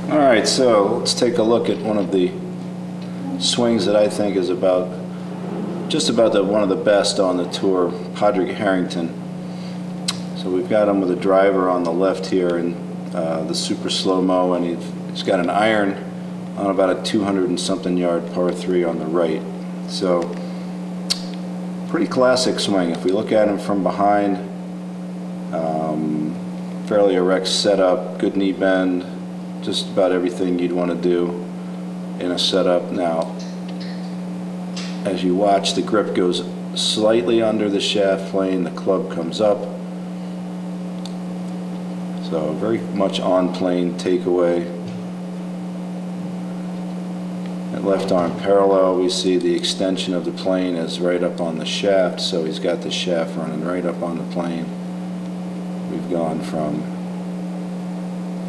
Alright, so let's take a look at one of the swings that I think is just about one of the best on the tour, Padraig Harrington. So we've got him with a driver on the left here in the super slow-mo, and he's got an iron on about a 200 and something yard par 3 on the right. So pretty classic swing. If we look at him from behind, fairly erect setup, good knee bend, just about everything you'd want to do in a setup. Now, as you watch, the grip goes slightly under the shaft plane, the club comes up. So very much on plane takeaway. At left arm parallel, we see the extension of the plane is right up on the shaft, so he's got the shaft running right up on the plane. We've gone from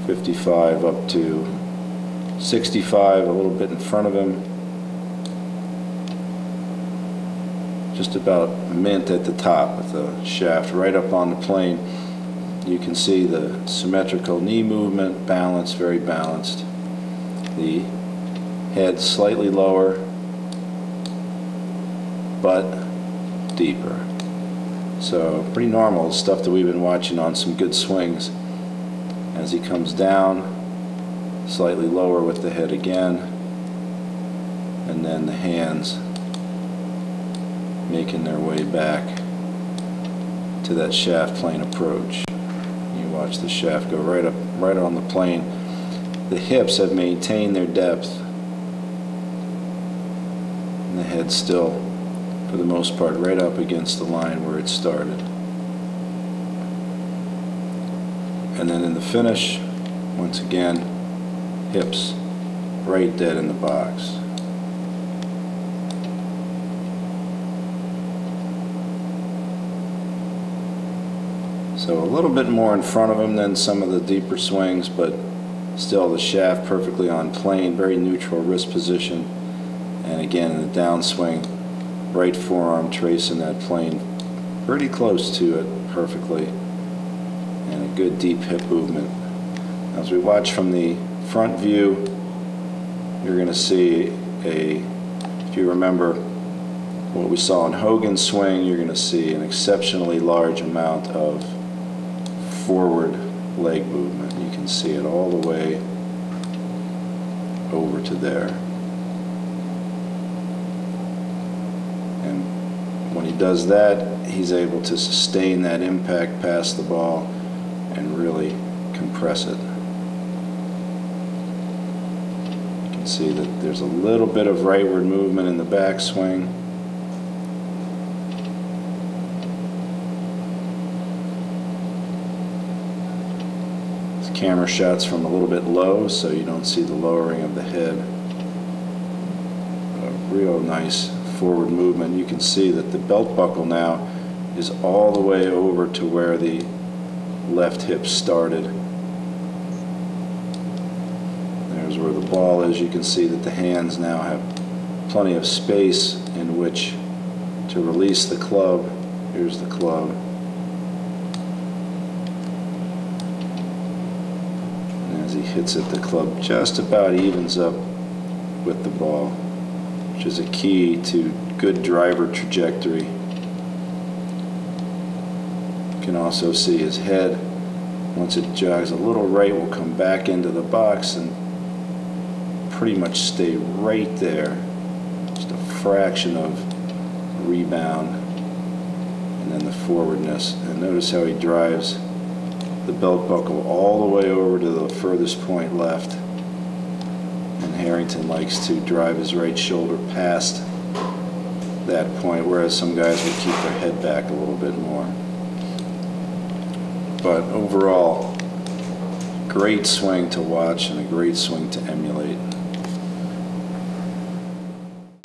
55 up to 65, a little bit in front of him. Just about mint at the top with the shaft right up on the plane. You can see the symmetrical knee movement, balance, very balanced. The head slightly lower, but deeper. So pretty normal stuff that we've been watching on some good swings. As he comes down, slightly lower with the head again, and then the hands making their way back to that shaft plane approach. You watch the shaft go right up, right on the plane. The hips have maintained their depth, and the head still, for the most part, right up against the line where it started. And then in the finish, once again, hips right dead in the box. So a little bit more in front of him than some of the deeper swings, but still the shaft perfectly on plane, very neutral wrist position. And again, in the downswing, right forearm tracing that plane pretty close to it perfectly. And a good deep hip movement. As we watch from the front view, you're going to see if you remember what we saw in Hogan's swing, you're going to see an exceptionally large amount of forward leg movement. You can see it all the way over to there. And when he does that, he's able to sustain that impact past the ball and really compress it. You can see that there's a little bit of rightward movement in the backswing. This camera shot's from a little bit low, so you don't see the lowering of the head. A real nice forward movement. You can see that the belt buckle now is all the way over to where the left hip started. There's where the ball is. You can see that the hands now have plenty of space in which to release the club. Here's the club. And as he hits it, the club just about evens up with the ball, which is a key to good driver trajectory. You can also see his head, once it jogs a little right, will come back into the box and pretty much stay right there. Just a fraction of rebound, and then the forwardness. And notice how he drives the belt buckle all the way over to the furthest point left. And Harrington likes to drive his right shoulder past that point, whereas some guys would keep their head back a little bit more. But overall, great swing to watch and a great swing to emulate.